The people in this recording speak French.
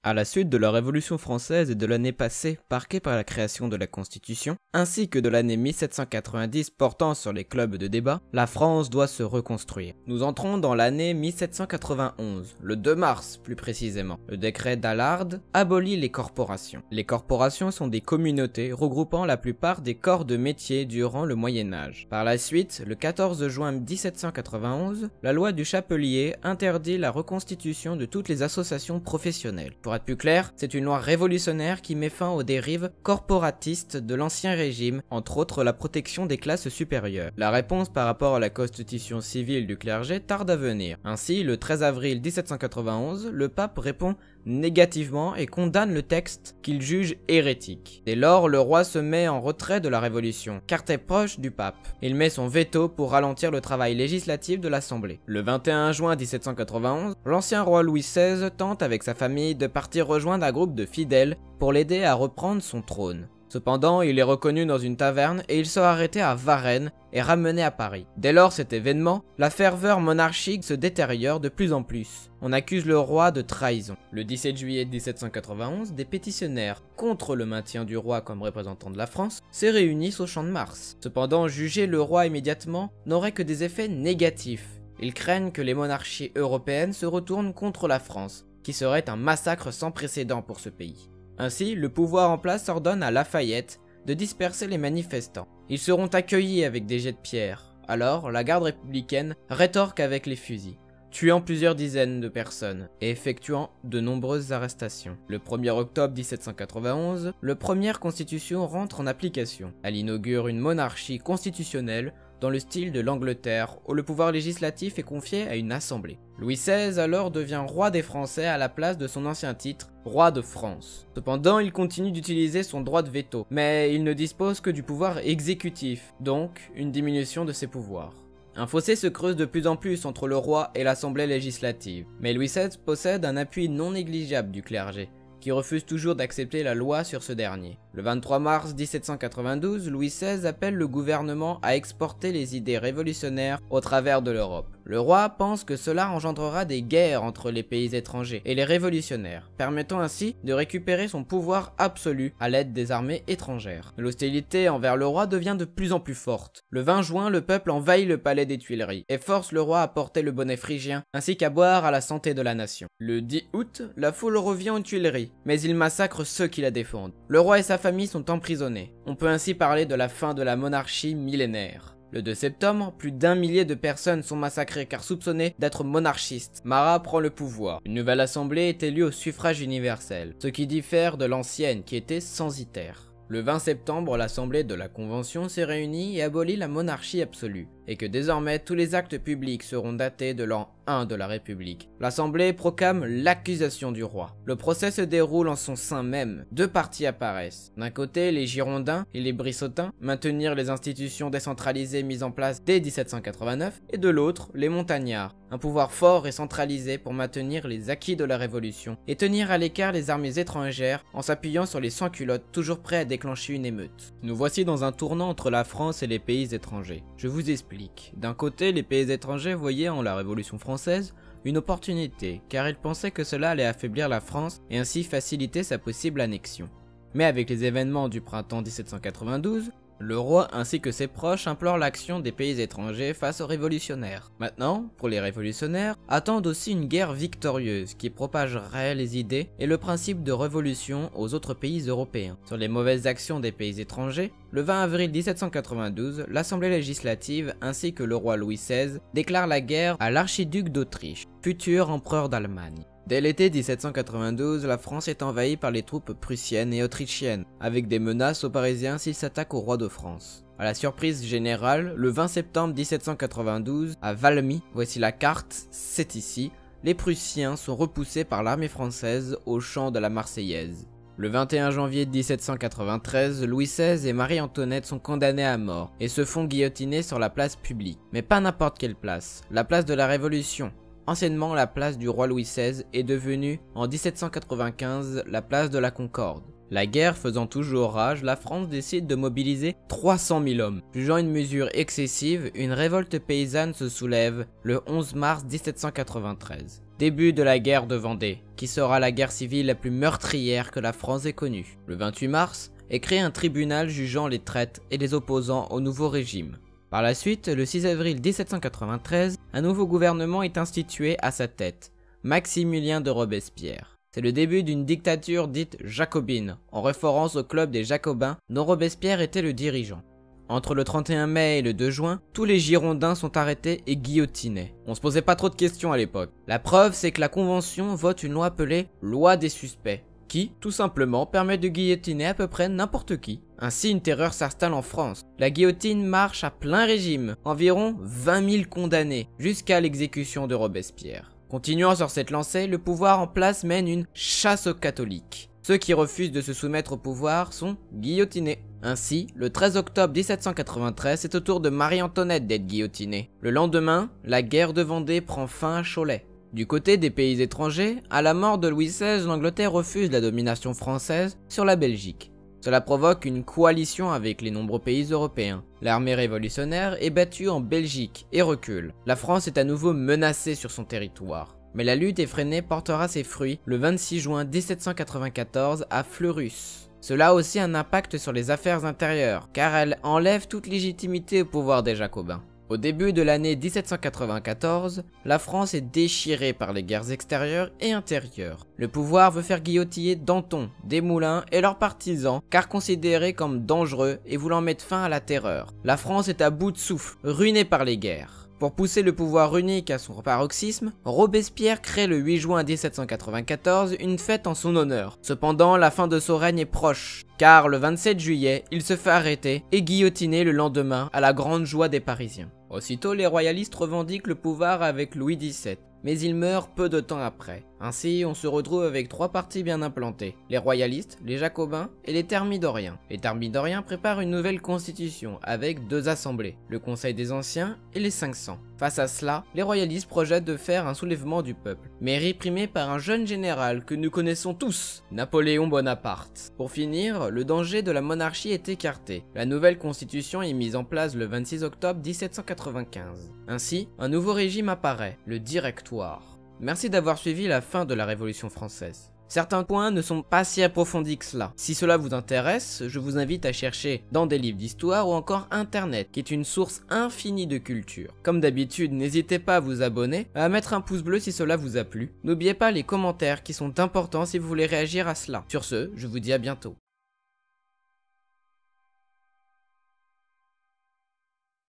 À la suite de la Révolution française et de l'année passée marquée par la création de la Constitution, ainsi que de l'année 1790 portant sur les clubs de débat, la France doit se reconstruire. Nous entrons dans l'année 1791, le 2 mars plus précisément. Le décret d'Allard abolit les corporations. Les corporations sont des communautés regroupant la plupart des corps de métier durant le Moyen-Âge. Par la suite, le 14 juin 1791, la loi du Chapelier interdit la reconstitution de toutes les associations professionnelles. Pour être plus clair, c'est une loi révolutionnaire qui met fin aux dérives corporatistes de l'ancien régime, entre autres la protection des classes supérieures. La réponse par rapport à la constitution civile du clergé tarde à venir. Ainsi, le 13 avril 1791, le pape répond négativement et condamne le texte qu'il juge hérétique. Dès lors, le roi se met en retrait de la révolution, car très proche du pape. Il met son veto pour ralentir le travail législatif de l'Assemblée. Le 21 juin 1791, l'ancien roi Louis XVI tente avec sa famille de partir rejoindre un groupe de fidèles pour l'aider à reprendre son trône. Cependant, il est reconnu dans une taverne et il sera arrêté à Varennes et ramené à Paris. Dès lors cet événement, la ferveur monarchique se détériore de plus en plus. On accuse le roi de trahison. Le 17 juillet 1791, des pétitionnaires contre le maintien du roi comme représentant de la France se réunissent au Champ de Mars. Cependant, juger le roi immédiatement n'aurait que des effets négatifs. Ils craignent que les monarchies européennes se retournent contre la France, qui serait un massacre sans précédent pour ce pays. Ainsi, le pouvoir en place ordonne à Lafayette de disperser les manifestants. Ils seront accueillis avec des jets de pierre. Alors, la garde républicaine rétorque avec les fusils, tuant plusieurs dizaines de personnes et effectuant de nombreuses arrestations. Le 1er octobre 1791, la première constitution rentre en application. Elle inaugure une monarchie constitutionnelle dans le style de l'Angleterre, où le pouvoir législatif est confié à une assemblée. Louis XVI alors devient roi des Français à la place de son ancien titre, roi de France. Cependant, il continue d'utiliser son droit de veto, mais il ne dispose que du pouvoir exécutif, donc une diminution de ses pouvoirs. Un fossé se creuse de plus en plus entre le roi et l'assemblée législative, mais Louis XVI possède un appui non négligeable du clergé, qui refuse toujours d'accepter la loi sur ce dernier. Le 23 mars 1792, Louis XVI appelle le gouvernement à exporter les idées révolutionnaires au travers de l'Europe. Le roi pense que cela engendrera des guerres entre les pays étrangers et les révolutionnaires, permettant ainsi de récupérer son pouvoir absolu à l'aide des armées étrangères. L'hostilité envers le roi devient de plus en plus forte. Le 20 juin, le peuple envahit le palais des Tuileries et force le roi à porter le bonnet phrygien ainsi qu'à boire à la santé de la nation. Le 10 août, la foule revient aux Tuileries, mais il massacre ceux qui la défendent. Le roi et sa famille sont emprisonnés. On peut ainsi parler de la fin de la monarchie millénaire. Le 2 septembre, plus d'1 millier de personnes sont massacrées car soupçonnées d'être monarchistes. Marat prend le pouvoir. Une nouvelle assemblée est élue au suffrage universel, ce qui diffère de l'ancienne qui était censitaire. Le 20 septembre, l'assemblée de la Convention s'est réunie et abolit la monarchie absolue, et que désormais tous les actes publics seront datés de l'an 1 de la République. L'assemblée proclame l'accusation du roi. Le procès se déroule en son sein même. Deux partis apparaissent. D'un côté, les Girondins et les Brissotins, maintenir les institutions décentralisées mises en place dès 1789, et de l'autre, les Montagnards, un pouvoir fort et centralisé pour maintenir les acquis de la Révolution, et tenir à l'écart les armées étrangères en s'appuyant sur les sans-culottes toujours prêts à déclencher une émeute. Nous voici dans un tournant entre la France et les pays étrangers. Je vous explique. D'un côté, les pays étrangers voyaient en la Révolution française une opportunité, car ils pensaient que cela allait affaiblir la France et ainsi faciliter sa possible annexion. Mais avec les événements du printemps 1792, le roi ainsi que ses proches implorent l'action des pays étrangers face aux révolutionnaires. Maintenant, pour les révolutionnaires, attendent aussi une guerre victorieuse qui propagerait les idées et le principe de révolution aux autres pays européens. Sur les mauvaises actions des pays étrangers, le 20 avril 1792, l'Assemblée législative ainsi que le roi Louis XVI déclarent la guerre à l'archiduc d'Autriche, futur empereur d'Allemagne. Dès l'été 1792, la France est envahie par les troupes prussiennes et autrichiennes, avec des menaces aux Parisiens s'ils s'attaquent au roi de France. À la surprise générale, le 20 septembre 1792, à Valmy, voici la carte, c'est ici, les Prussiens sont repoussés par l'armée française au champ de la Marseillaise. Le 21 janvier 1793, Louis XVI et Marie-Antoinette sont condamnés à mort et se font guillotiner sur la place publique. Mais pas n'importe quelle place, la place de la Révolution. Anciennement, la place du roi Louis XVI est devenue, en 1795, la place de la Concorde. La guerre faisant toujours rage, la France décide de mobiliser 300 000 hommes. Jugeant une mesure excessive, une révolte paysanne se soulève le 11 mars 1793. début de la guerre de Vendée, qui sera la guerre civile la plus meurtrière que la France ait connue. Le 28 mars est créé un tribunal jugeant les traîtres et les opposants au nouveau régime. Par la suite, le 6 avril 1793, un nouveau gouvernement est institué à sa tête, Maximilien de Robespierre. C'est le début d'une dictature dite jacobine, en référence au club des Jacobins dont Robespierre était le dirigeant. Entre le 31 mai et le 2 juin, tous les Girondins sont arrêtés et guillotinés. On se posait pas trop de questions à l'époque. La preuve, c'est que la Convention vote une loi appelée « Loi des suspects », qui, tout simplement, permet de guillotiner à peu près n'importe qui. Ainsi, une terreur s'installe en France. La guillotine marche à plein régime, environ 20 000 condamnés, jusqu'à l'exécution de Robespierre. Continuant sur cette lancée, le pouvoir en place mène une chasse aux catholiques. Ceux qui refusent de se soumettre au pouvoir sont guillotinés. Ainsi, le 13 octobre 1793, c'est au tour de Marie-Antoinette d'être guillotinée. Le lendemain, la guerre de Vendée prend fin à Cholet. Du côté des pays étrangers, à la mort de Louis XVI, l'Angleterre refuse la domination française sur la Belgique. Cela provoque une coalition avec les nombreux pays européens. L'armée révolutionnaire est battue en Belgique et recule. La France est à nouveau menacée sur son territoire. Mais la lutte effrénée portera ses fruits le 26 juin 1794 à Fleurus. Cela a aussi un impact sur les affaires intérieures, car elle enlève toute légitimité au pouvoir des Jacobins. Au début de l'année 1794, la France est déchirée par les guerres extérieures et intérieures. Le pouvoir veut faire guillotiner Danton, Desmoulins et leurs partisans, car considérés comme dangereux et voulant mettre fin à la terreur. La France est à bout de souffle, ruinée par les guerres. Pour pousser le pouvoir unique à son paroxysme, Robespierre crée le 8 juin 1794 une fête en son honneur. Cependant, la fin de son règne est proche, car le 27 juillet, il se fait arrêter et guillotiner le lendemain à la grande joie des Parisiens. Aussitôt, les royalistes revendiquent le pouvoir avec Louis XVII, mais il meurt peu de temps après. Ainsi, on se retrouve avec trois partis bien implantés, les royalistes, les jacobins et les thermidoriens. Les thermidoriens préparent une nouvelle constitution avec deux assemblées, le Conseil des Anciens et les 500. Face à cela, les royalistes projettent de faire un soulèvement du peuple, mais réprimé par un jeune général que nous connaissons tous, Napoléon Bonaparte. Pour finir, le danger de la monarchie est écarté. La nouvelle constitution est mise en place le 26 octobre 1795. Ainsi, un nouveau régime apparaît, le Directoire. Merci d'avoir suivi la fin de la Révolution française. Certains points ne sont pas si approfondis que cela. Si cela vous intéresse, je vous invite à chercher dans des livres d'histoire ou encore Internet, qui est une source infinie de culture. Comme d'habitude, n'hésitez pas à vous abonner, à mettre un pouce bleu si cela vous a plu. N'oubliez pas les commentaires qui sont importants si vous voulez réagir à cela. Sur ce, je vous dis à bientôt.